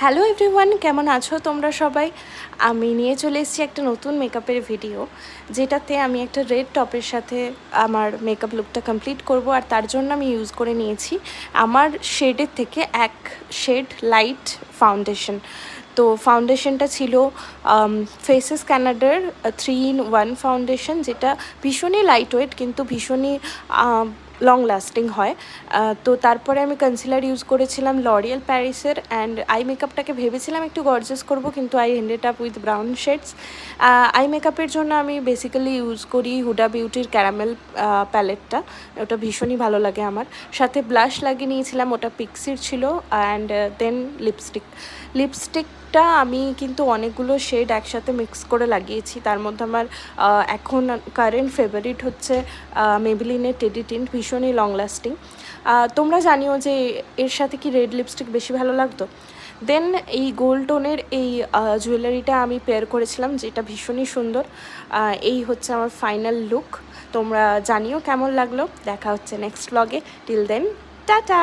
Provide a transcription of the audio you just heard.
Hello everyone, কেমন আছো তোমরা সবাই? আমি নিয়ে চলে এসেছি একটা নতুন মেকআপের ভিডিও, যেটাতে আমি একটা রেড টপের সাথে আমার মেকআপ লুকটা কমপ্লিট করব। আর তার জন্য আমি ইউজ করে নিয়েছি আমার শেডের থেকে এক শেড লাইট ফাউন্ডেশন। তো ফাউন্ডেশনটা ছিল ফেসেস কানাডার 3-in-1 ফাউন্ডেশন, যেটা ভীষণই লাইট ওয়েট কিন্তু ভীষণই লং লাস্টিং হয়। তো তারপরে আমি কনসিলার ইউজ করেছিলাম লরিয়াল প্যারিসের, অ্যান্ড আই মেকআপটাকে ভেবেছিলাম একটু গর্জাস করব, কিন্তু I ended up with brown shades. I মেকআপের জন্য আমি বেসিক্যালি ইউজ করি হুডা বিউটির ক্যারামেল প্যালেটটা। ওটা ভীষণই ভালো লাগে আমার। সাথে ব্লাশ লাগিয়ে নিয়েছিলাম, ওটা পিক্সির ছিল। অ্যান্ড দেন লিপস্টিকটা আমি কিন্তু অনেকগুলো শেড একসাথে মিক্স করে লাগিয়েছি। তার মধ্যে আমার এখন কারেন্ট ফেভারিট হচ্ছে মেবেলিনের টেডি টিন্ট, ভীষণই লং লাস্টিং। তোমরা জানিও যে এর সাথে কি রেড লিপস্টিক বেশি ভালো লাগতো। দেন এই গোল্ড টোনের এই জুয়েলারিটা আমি পেয়ার করেছিলাম, যেটা ভীষণই সুন্দর। এই হচ্ছে আমার ফাইনাল লুক। তোমরা জানিও কেমন লাগলো। দেখা হচ্ছে নেক্সট ব্লগে। Till then, tata.